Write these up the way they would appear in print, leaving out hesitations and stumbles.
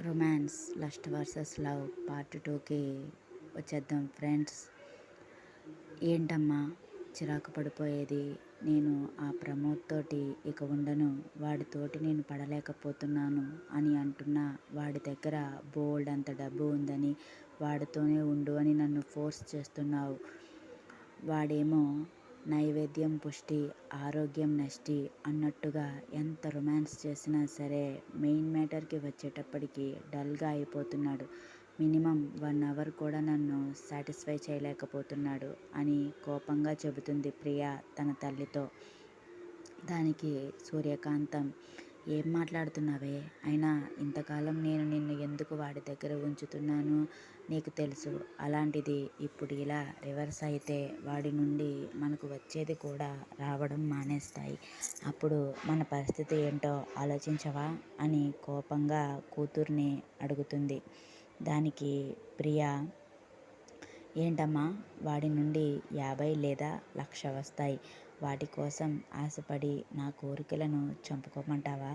Romance lust versus love part 2కి వచ్చేద్దాం friends. ఏంటమ్మా చిరాకు పడిపోయేది? నేను ఆ ప్రమోద్ తోటి ఇక ఉండను, వాడితోటి నేను పడలేకపోతున్నాను అని అంటున్నా. వాడి దగ్గర బోల్డ్ అంత డబ్బు ఉందని, వాడితోనే ఉండు అని నన్ను ఫోర్స్ చేస్తున్నావు. వాడేమో నైవేద్యం పుష్టి, ఆరోగ్యం నష్టి అన్నట్టుగా ఎంత రొమాన్స్ చేసినా సరే మెయిన్ మ్యాటర్కి వచ్చేటప్పటికి డల్గా అయిపోతున్నాడు. మినిమం 1 అవర్ కూడా నన్ను సాటిస్ఫై చేయలేకపోతున్నాడు అని కోపంగా చెబుతుంది ప్రియ తన తల్లితో. దానికి సూర్యకాంతం, ఏం మాట్లాడుతున్నావే? అయినా ఇంతకాలం నేను నిన్ను ఎందుకు వాడి దగ్గర ఉంచుతున్నాను నీకు తెలుసు. అలాంటిది ఇప్పుడు ఇలా రివర్స్ అయితే వాడి నుండి మనకు వచ్చేది కూడా రావడం మానేస్తాయి. అప్పుడు మన పరిస్థితి ఏంటో ఆలోచించవా అని కోపంగా కూతుర్ని అడుగుతుంది. దానికి ప్రియ, ఏంటమ్మా, వాడి నుండి 50 లేదా 1,00,000 వస్తాయి. వాటి కోసం ఆశపడి నా కోరికలను చంపుకోమంటావా?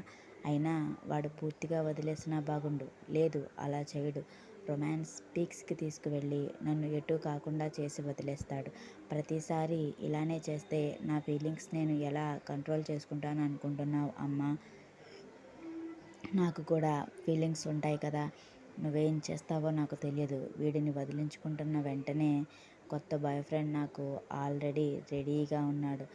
అయినా వాడు పూర్తిగా వదిలేసినా బాగుండు. లేదు, అలా చేయడు. రొమాన్స్ పీక్స్కి తీసుకువెళ్ళి నన్ను ఎటూ కాకుండా చేసి వదిలేస్తాడు. ప్రతిసారి ఇలానే చేస్తే నా ఫీలింగ్స్ నేను ఎలా కంట్రోల్ చేసుకుంటాను అనుకుంటున్నావు అమ్మా? నాకు కూడా ఫీలింగ్స్ ఉంటాయి కదా. నువ్వేం చేస్తావో నాకు తెలియదు. వీడిని వదిలించుకుంటున్న వెంటనే కొత్త బాయ్ ఫ్రెండ్ నాకు ఆల్రెడీ రెడీగా ఉన్నాడు.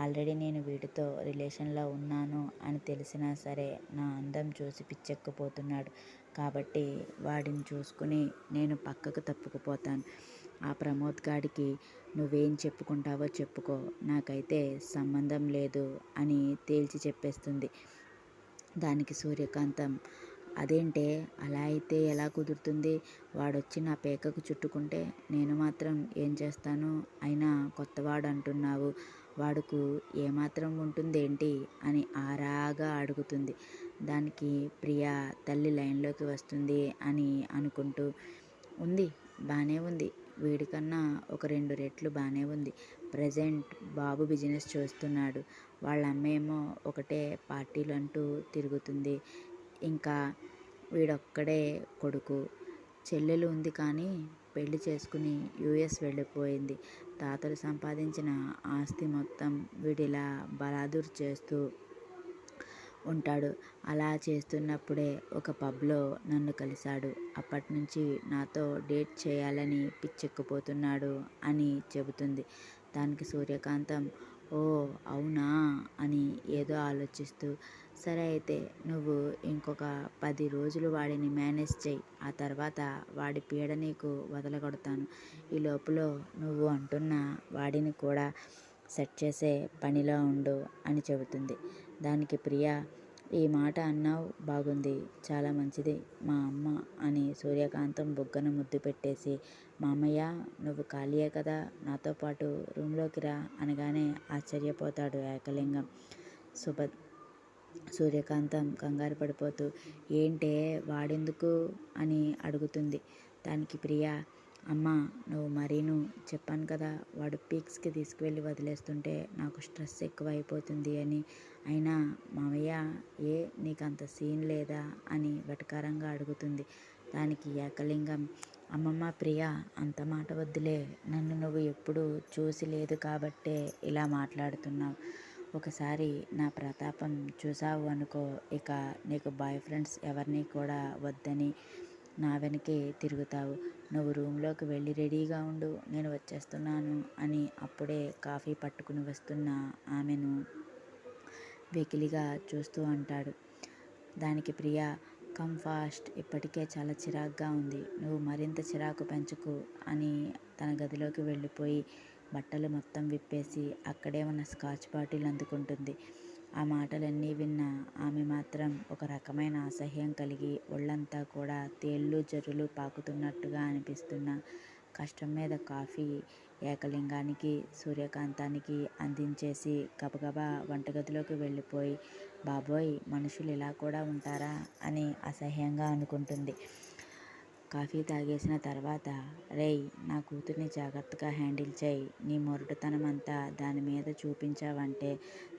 ఆల్రెడీ నేను వీడితో రిలేషన్లో ఉన్నాను అని తెలిసినా సరే నా అందం చూసి పిచ్చెక్కిపోతున్నాడు. కాబట్టి వాడిని చూసుకుని నేను పక్కకు తప్పుకుపోతాను. ఆ ప్రమోద్ గాడికి నువ్వేం చెప్పుకుంటావో చెప్పుకో, నాకైతే సంబంధం లేదు అని తేల్చి చెప్పేస్తుంది. దానికి సూర్యకాంతం, అదేంటే అలా అయితే ఎలా కుదురుతుంది? వాడొచ్చి నా పేకకు చుట్టుకుంటే నేను మాత్రం ఏం చేస్తాను? అయినా కొత్తవాడు అంటున్నావు, వాడుకు ఏమాత్రం ఉంటుందేంటి అని ఆరాగా అడుగుతుంది. దానికి ప్రియ తల్లి లైన్లోకి వస్తుంది అని అనుకుంటూ, ఉంది, బాగానే ఉంది. వీడికన్నా ఒక 2 రెట్లు బాగానే ఉంది. ప్రజెంట్ బాబు బిజినెస్ చూస్తున్నాడు. వాళ్ళ అమ్మేమో ఒకటే పార్టీలు అంటూ తిరుగుతుంది. ఇంకా వీడొక్కడే కొడుకు. చెల్లెలు ఉంది కానీ పెళ్లి చేసుకుని యుఎస్ వెళ్ళిపోయింది. తాతలు సంపాదించిన ఆస్తి మొత్తం వీడిలా బలాదూర్ చేస్తూ ఉంటాడు. అలా చేస్తున్నప్పుడే ఒక పబ్లో నన్ను కలిశాడు. అప్పటినుంచి నాతో డేట్ చేయాలని పిచ్చెక్కిపోతున్నాడు అని చెబుతుంది. దానికి సూర్యకాంతం, ఓ అవునా అని ఏదో ఆలోచిస్తూ, సరే అయితే నువ్వు ఇంకొక 10 రోజులు వాడిని మేనేజ్ చెయ్యి. ఆ తర్వాత వాడి పీడ నీకు వదలగొడతాను. ఈ లోపల నువ్వు అంటున్న వాడిని కూడా సెట్ చేసే పనిలో ఉండు అని చెబుతుంది. దానికి ప్రియ, ఈ మాట అన్నావు, బాగుంది, చాలా మంచిది మా అమ్మ అని సూర్యకాంతం బుగ్గన ముద్దు పెట్టేసి, మామయ్య నువ్వు ఖాళీయే కదా, నాతో పాటు రూమ్లోకి రా అనగానే ఆశ్చర్యపోతాడు ఏకలింగం. సూర్యకాంతం కంగారు పడిపోతూ, ఏంటే వాడెందుకు అని అడుగుతుంది. దానికి ప్రియ, అమ్మా నువ్వు మరీను, చెప్పాను కదా వాడు పీక్స్కి తీసుకువెళ్ళి వదిలేస్తుంటే నాకు స్ట్రెస్ ఎక్కువ అయిపోతుంది అని. అయినా మామయ్య, ఏ నీకంత సీన్ లేదా అని వెటకారంగా అడుగుతుంది. దానికి ఏకలింగం, అమ్మమ్మ ప్రియ, అంత మాట వద్దులే, నన్ను నువ్వు ఎప్పుడూ చూసి లేదు కాబట్టే ఇలా మాట్లాడుతున్నావు. ఒకసారి నా ప్రతాపం చూసావు అనుకో, ఇక నీకు బాయ్ ఫ్రెండ్స్ ఎవరిని కూడా వద్దని నా వెనకే తిరుగుతావు. నువ్వు రూమ్లోకి వెళ్ళి రెడీగా ఉండు, నేను వచ్చేస్తున్నాను అని అప్పుడే కాఫీ పట్టుకుని వస్తున్న ఆమెను వెకిలిగా చూస్తూ అంటాడు. దానికి ప్రియ, కమ్ ఫాస్ట్, ఇప్పటికే చాలా చిరాగ్గా ఉంది, నువ్వు మరింత చిరాకు పెంచుకు అని తన గదిలోకి వెళ్ళిపోయి బట్టలు మొత్తం విప్పేసి అక్కడే ఉన్న స్కాచ్ బాటిల్ అందుకుంటుంది. ఆ మాటలన్నీ విన్న ఆమె మాత్రం ఒక రకమైన అసహ్యం కలిగి ఒళ్ళంతా కూడా తేళ్ళు జర్రులు పాకుతున్నట్టుగా అనిపిస్తున్న కష్టం మీద కాఫీ ఏకలింగానికి సూర్యకాంతానికి అందించేసి గబగబా వంటగదిలోకి వెళ్ళిపోయి, బాబోయ్, మనుషులు ఇలా కూడా ఉంటారా అని అసహ్యంగా అనుకుంటుంది. కాఫీ తాగేసిన తర్వాత, రేయ్ నా కూతుర్ని జాగ్రత్తగా హ్యాండిల్ చేయి. నీ మొరటుతనమంతా దాని మీద చూపించావంటే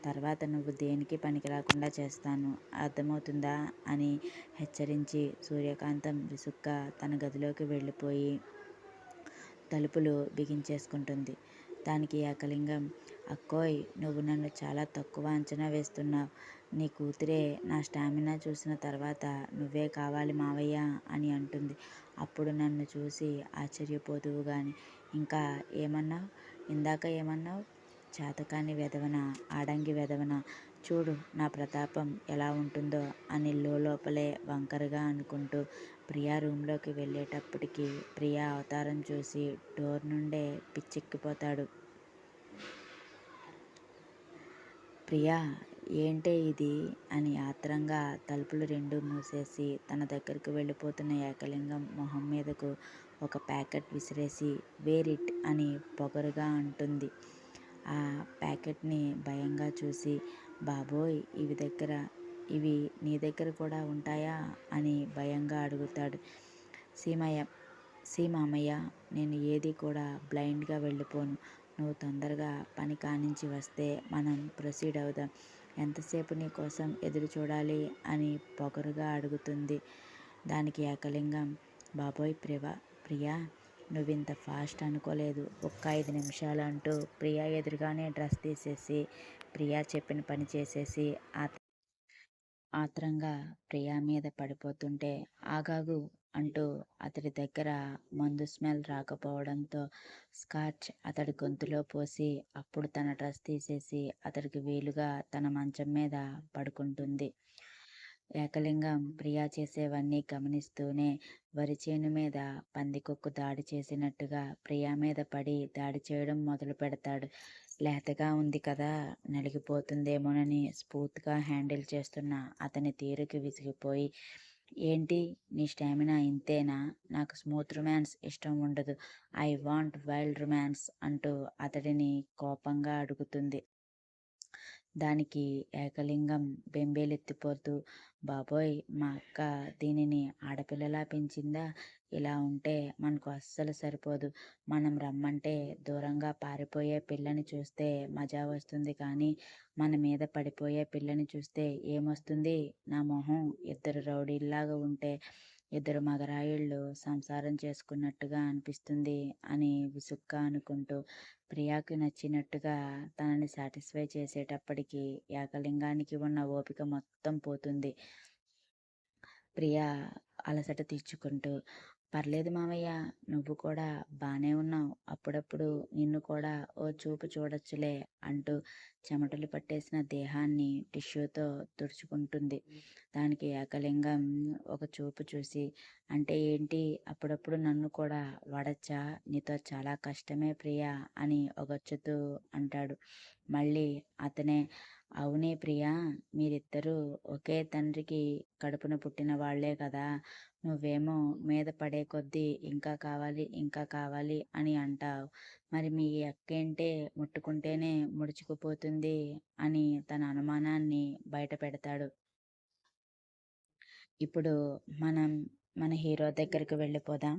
తర్వాత నువ్వు దేనికి పనికిరాకుండా చేస్తాను. అర్థమవుతుందా అని హెచ్చరించి సూర్యకాంతం విసుగ్గా తన గదిలోకి వెళ్ళిపోయి తలుపులు బిగించేసుకుంటుంది. దానికి ఏకలింగం, అక్కోయ్ నువ్వు నన్ను చాలా తక్కువ అంచనా వేస్తున్నావు. నీ కూతురే నా స్టామినా చూసిన తర్వాత నువ్వే కావాలి మావయ్య అని అంటుంది. అప్పుడు నన్ను చూసి ఆశ్చర్యపోదువు గాని. ఇంకా ఏమన్నావు? ఇందాక ఏమన్నావు? చేతకాని వెధవన, ఆడంగి వెధవన, చూడు నా ప్రతాపం ఎలా ఉంటుందో అని లోపలే వంకరగా అనుకుంటూ ప్రియా రూంలోకి వెళ్ళేటప్పటికి ప్రియా అవతారం చూసి డోర్ నుండే పిచ్చెక్కిపోతాడు. ప్రియా ఏంటే ఇది అని ఆత్రంగా తలుపులు రెండూ మూసేసి తన దగ్గరకు వెళ్ళిపోతున్న ఏకలింగం మొహం మీదకు ఒక ప్యాకెట్ విసిరేసి వేరిట్ అని పొగరుగా అంటుంది. ఆ ప్యాకెట్ని భయంగా చూసి, బాబోయ్ ఇవి నీ దగ్గర కూడా ఉంటాయా అని భయంగా అడుగుతాడు. మామయ్య, నేను ఏది కూడా బ్లైండ్గా వెళ్ళిపోను. నువ్వు తొందరగా పని కానించి వస్తే మనం ప్రొసీడ్ అవుదాం. ఎంతసేపు నీ కోసం ఎదురు చూడాలి అని పొగరుగా అడుగుతుంది. దానికి ఏకలింగం, బాబోయ్ ప్రియా నువ్వింత ఫాస్ట్ అనుకోలేదు. ఒక్క 5 నిమిషాలు అంటూ ప్రియా ఎదురుగానే డ్రెస్ తీసేసి ప్రియా చెప్పిన పని చేసేసి ఆత్రంగా ప్రియా మీద పడిపోతుంటే, ఆగాగు అంటూ అతడి దగ్గర మందు స్మెల్ రాకపోవడంతో స్కాచ్ అతడి గొంతులో పోసి అప్పుడు తన డ్రెస్ తీసేసి అతడికి వీలుగా తన మంచం మీద పడుకుంటుంది. ఏకలింగం ప్రియా చేసేవన్నీ గమనిస్తూనే వరి చేను మీద పందికొక్కు దాడి చేసినట్టుగా ప్రియా మీద పడి దాడి చేయడం మొదలు పెడతాడు. లేతగా ఉంది కదా, నలిగిపోతుందేమోనని స్ఫూర్తిగా హ్యాండిల్ చేస్తున్న అతని తీరుకి విసిగిపోయి, ఏంటి నీ స్టామినా ఇంతేనా? నాకు స్మూత్ రొమాన్స్ ఇష్టం ఉండదు. ఐ వాంట్ వైల్డ్ రొమాన్స్ అంటూ అతడిని కోపంగా అడుగుతుంది. దానికి ఏకలింగం బెంబేలెత్తిపోతూ, బాబోయ్ మా అక్క దీనిని ఆడపిల్లలా పెంచిందా? ఇలా ఉంటే మనకు అస్సలు సరిపోదు. మనం రమ్మంటే దూరంగా పారిపోయే పిల్లని చూస్తే మజా వస్తుంది కానీ మన మీద పడిపోయే పిల్లని చూస్తే ఏమొస్తుంది? నా మొహం 2 రౌడీల్లాగా ఉంటే 2 మగరాయుళ్ళు సంసారం చేసుకున్నట్టుగా అనిపిస్తుంది అని విసుగ్గా అనుకుంటూ ప్రియాకి నచ్చినట్టుగా తనని సాటిస్ఫై చేసేటప్పటికి ఏకలింగానికి ఉన్న ఓపిక మొత్తం పోతుంది. ప్రియా అలసట తీర్చుకుంటూ, పర్లేదు మామయ్య, నువ్వు కూడా బానే ఉన్నావు. అప్పుడప్పుడు నిన్ను కూడా ఓ చూపు చూడొచ్చులే అంటూ చెమటలు పట్టేసిన దేహాన్ని టిష్యూతో తుడుచుకుంటుంది. దానికి ఏకలింగం ఒక చూపు చూసి, అంటే ఏంటి, అప్పుడప్పుడు నన్ను కూడా వాడచ్చా? నీతో చాలా కష్టమే ప్రియా అని ఒగొచ్చుతూ అంటాడు. మళ్ళీ అతనే, అవునే ప్రియా, మీరిద్దరూ ఒకే తండ్రికి కడుపున పుట్టిన వాళ్లే కదా. నువ్వేమో మీద పడే కొద్దీ ఇంకా కావాలి ఇంకా కావాలి అని అంటావు. మరి మీ అక్కేంటే ముట్టుకుంటేనే ముడుచుకుపోతుంది అని తన అనుమానాన్ని బయట పెడతాడు. ఇప్పుడు మనం మన హీరో దగ్గరికి వెళ్ళిపోదాం.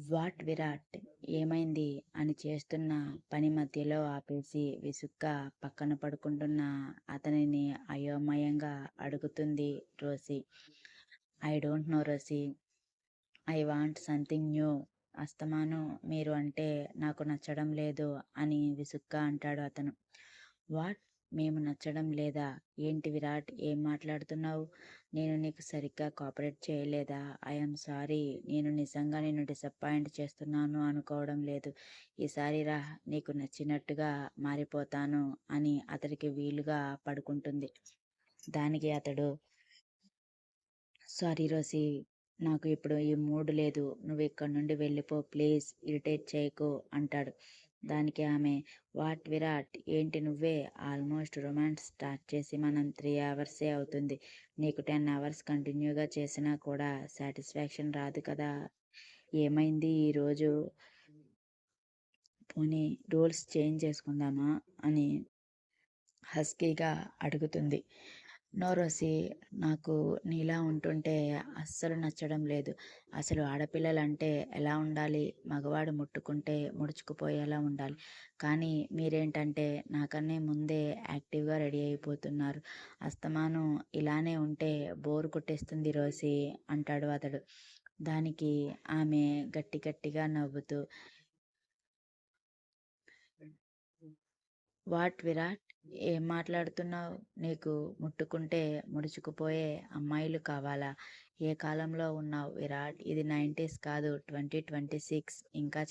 వాట్ విరాట్, ఏమైంది అని చేస్తున్న పని మధ్యలో ఆపేసి విసుగ్గా పక్కన పడుకుంటున్న అతనిని అయోమయంగా అడుగుతుంది Rosie. I don't know Rosie, I want something new. అస్తమానం మీరు అంటే నాకు నచ్చడం లేదు అని విసుగ్గా అంటాడు అతను. వాట్, మేము నచ్చడం లేదా? ఏంటి విరాట్, ఏం మాట్లాడుతున్నావు? నేను నీకు సరిగ్గా కోఆపరేట్ చేయలేదా? ఐఎమ్ సారీ, నేను నిజంగా నిన్ను డిసప్పాయింట్ చేస్తున్నాను అనుకోవడం లేదు. ఈసారి రా, నీకు నచ్చినట్టుగా మారిపోతాను అని అతడికి వీలుగా పడుకుంటుంది. దానికి అతడు, సారీ రోసి, నాకు ఇప్పుడు ఈ మూడ్ లేదు. నువ్వు ఇక్కడి నుండి వెళ్ళిపో ప్లీజ్, ఇరిటేట్ చేయకు అంటాడు. దానికి ఆమె, వాట్ విరాట్, ఏంటి నువ్వే? ఆల్మోస్ట్ రొమాన్స్ స్టార్ట్ చేసి మనం 3 అవర్సే అవుతుంది. నీకు 10 అవర్స్ కంటిన్యూగా చేసినా కూడా సాటిస్ఫాక్షన్ రాదు కదా. ఏమైంది ఈరోజు? పోనీ రూల్స్ చేంజ్ చేసుకుందామా అని హస్కీగా అడుగుతుంది. నో రోసి, నాకు నీలా ఉంటుంటే అస్సలు నచ్చడం లేదు. అసలు ఆడపిల్లలంటే ఎలా ఉండాలి? మగవాడు ముట్టుకుంటే ముడుచుకుపోయేలా ఉండాలి. కానీ మీరేంటంటే నాకన్నా ముందే యాక్టివ్‌గా రెడీ అయిపోతున్నారు. అస్తమానం ఇలానే ఉంటే బోర్ కొట్టేస్తుంది రోసి అంటాడు అతడు. దానికి ఆమె గట్టి గట్టిగా నవ్వుతూ, వాట్ విరాట్? ఏం మాట్లాడుతున్నావు? నీకు ముట్టుకుంటే ముడుచుకుపోయే అమ్మాయిలు కావాలా? ఏ కాలంలో ఉన్నావు విరాట్? ఇది 90స్ కాదు, 2026. ఇంకా